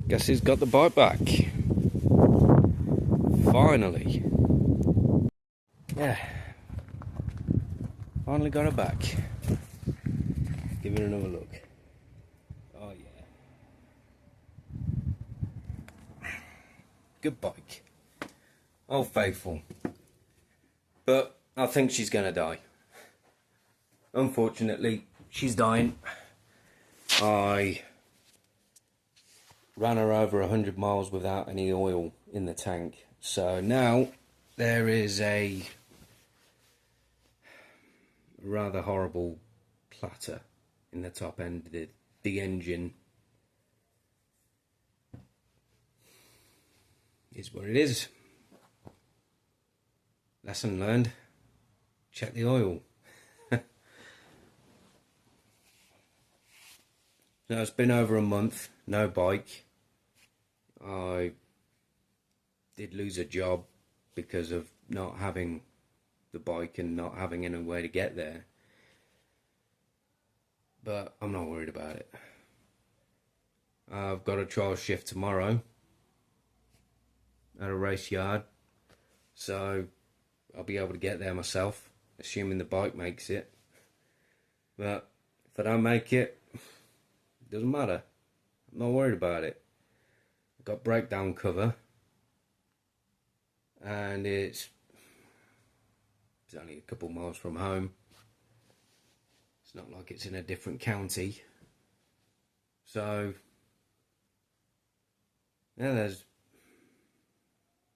Guess who's got the bike back? Finally. Yeah, finally got it back. Give it another look. Oh yeah. Good bike. Old faithful. But I think she's gonna die. Unfortunately, she's dying. I ran her over 100 miles without any oil in the tank. So now there is a rather horrible clatter in the top end. The engine is what it is. Lesson learned. Check the oil. Now it's been over a month, no bike. I did lose a job because of not having the bike and not having any way to get there. But I'm not worried about it. I've got a trial shift tomorrow at a race yard, so I'll be able to get there myself, assuming the bike makes it. But if I don't make it, it doesn't matter. I'm not worried about it. I've got breakdown cover, and it's only a couple miles from home. It's not like it's in a different county. So, yeah, there's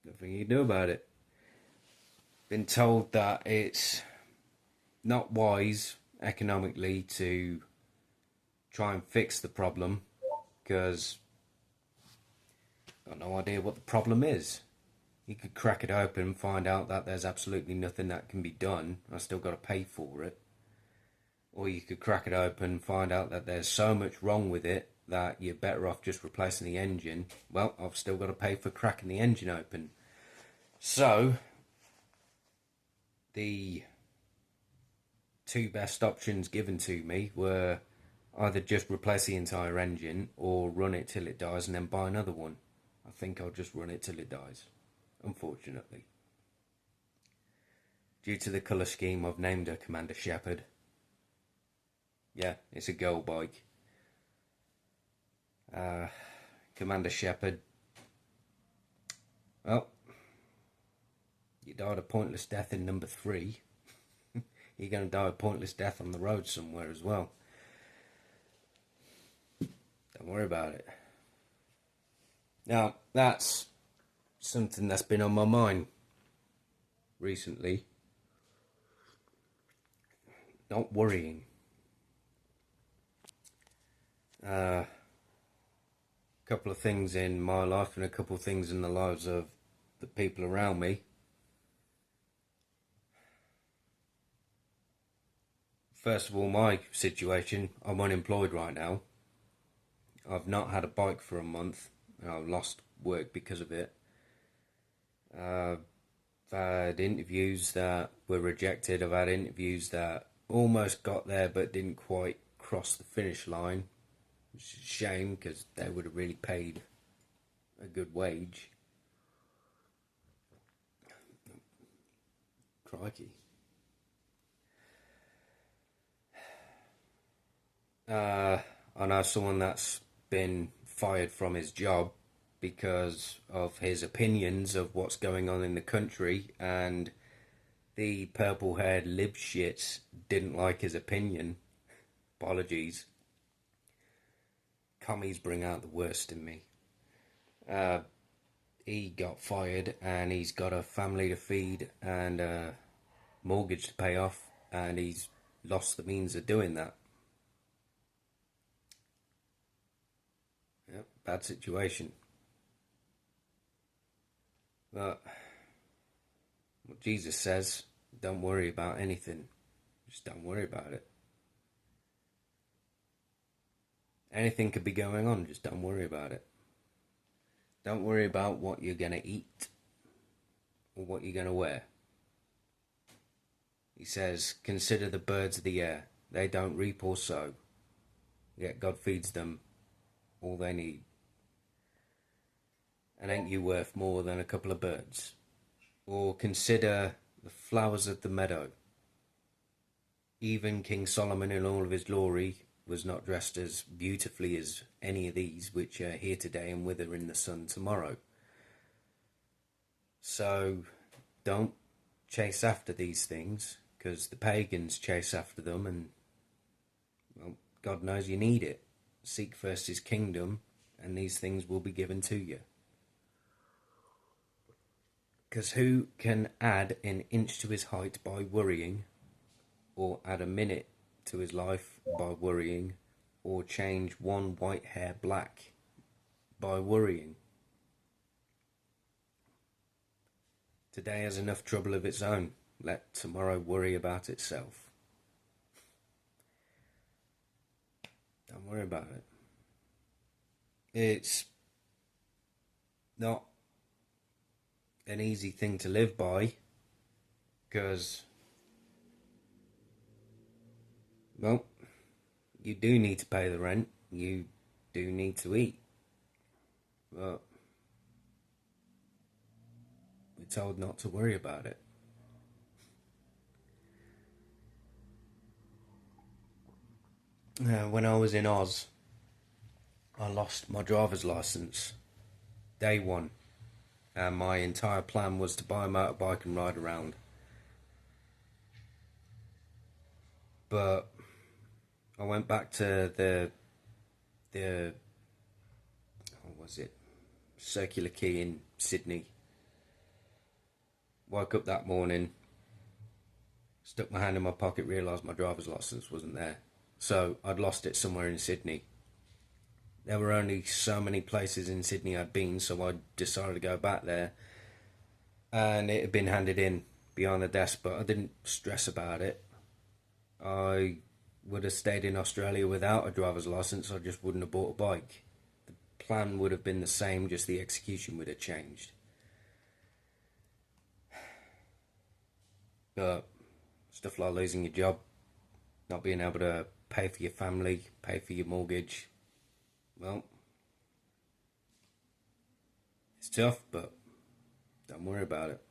nothing you can do about it. Been told that it's not wise economically to try and fix the problem because I've got no idea what the problem is. You could crack it open and find out that there's absolutely nothing that can be done. I still got to pay for it. Or you could crack it open and find out that there's so much wrong with it that you're better off just replacing the engine. Well, I've still got to pay for cracking the engine open. So, the two best options given to me were either just replace the entire engine or run it till it dies and then buy another one. I think I'll just run it till it dies, unfortunately. Due to the colour scheme, I've named her Commander Shepard. Yeah, it's a girl bike. Commander Shepard. Well, you died a pointless death in number 3. You're going to die a pointless death on the road somewhere as well. Don't worry about it. Now, that's something that's been on my mind recently. Not worrying. A couple of things in my life and a couple of things in the lives of the people around me. First of all, my situation, I'm unemployed right now. I've not had a bike for a month and I've lost work because of it. I've had interviews that were rejected. I've had interviews that almost got there but didn't quite cross the finish line, which is a shame because they would have really paid a good wage. Crikey. I know someone that's been fired from his job because of his opinions of what's going on in the country, and the purple-haired lib shits didn't like his opinion. Apologies. Commies bring out the worst in me. He got fired and he's got a family to feed and a mortgage to pay off, and he's lost the means of doing that. Yep, bad situation. But what Jesus says, don't worry about anything. Just don't worry about it. Anything could be going on, just don't worry about it. Don't worry about what you're going to eat or what you're going to wear. He says, consider the birds of the air. They don't reap or sow, yet God feeds them all they need. And ain't you worth more than a couple of birds? Or consider the flowers of the meadow. Even King Solomon in all of his glory was not dressed as beautifully as any of these, which are here today and wither in the sun tomorrow. So don't chase after these things, because the pagans chase after them, and well, God knows you need it. Seek first his kingdom, and these things will be given to you. Because who can add an inch to his height by worrying, or add a minute to his life by worrying, or change one white hair black by worrying? Today has enough trouble of its own. Let tomorrow worry about itself. Don't worry about it. It's not an easy thing to live by, because, well, you do need to pay the rent, you do need to eat, but we're told not to worry about it. When I was in Oz, I lost my driver's license day one, and my entire plan was to buy a motorbike and ride around. But I went back to the what was it, Circular Quay in Sydney. Woke up that morning, stuck my hand in my pocket, realised my driver's license wasn't there. So I'd lost it somewhere in Sydney. There were only so many places in Sydney I'd been, so I decided to go back there. And it had been handed in behind the desk, but I didn't stress about it. I would have stayed in Australia without a driver's license, I just wouldn't have bought a bike. The plan would have been the same, just the execution would have changed. But stuff like losing your job, not being able to pay for your family, pay for your mortgage, well, it's tough, but don't worry about it.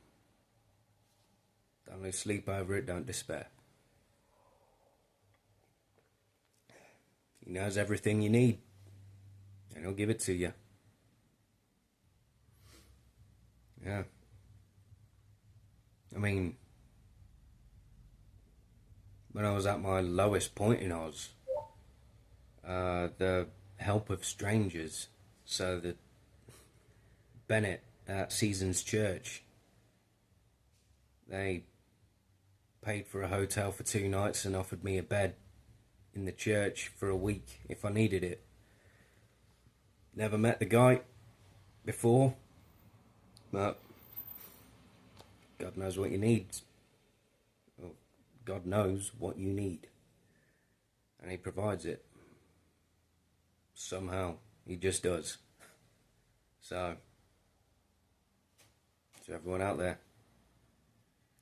Don't lose sleep over it, don't despair. He knows everything you need, and he'll give it to you. Yeah. I mean, when I was at my lowest point in Oz, the help of strangers, so that Bennett at Seasons Church, they paid for a hotel for 2 nights and offered me a bed in the church for a week if I needed it. Never met the guy before, but God knows what you need. Well, God knows what you need, and he provides it. Somehow, he just does. So, to everyone out there,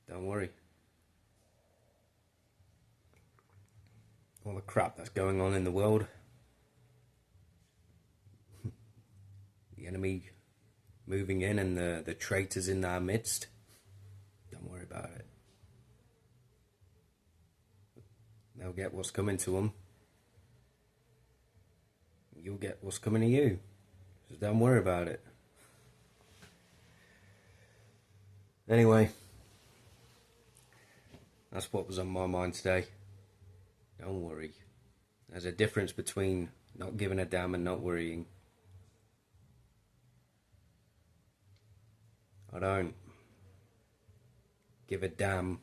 don't worry. All the crap that's going on in the world, the enemy moving in and the traitors in our midst, don't worry about it. They'll get what's coming to them. You'll get what's coming to you. So don't worry about it. Anyway, that's what was on my mind today. Don't worry. There's a difference between not giving a damn and not worrying. I don't give a damn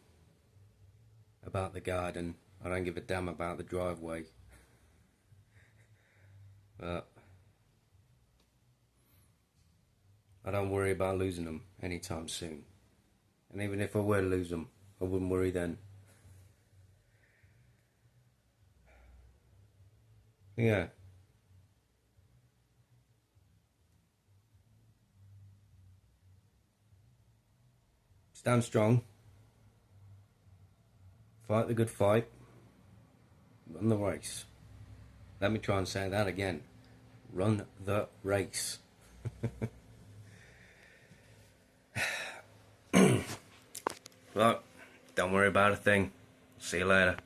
about the garden. I don't give a damn about the driveway. But I don't worry about losing them anytime soon. And even if I were to lose them, I wouldn't worry then. Yeah. Stand strong. Fight the good fight. Run the race. Let me try and say that again. Run the race. Look, don't worry about a thing. See you later.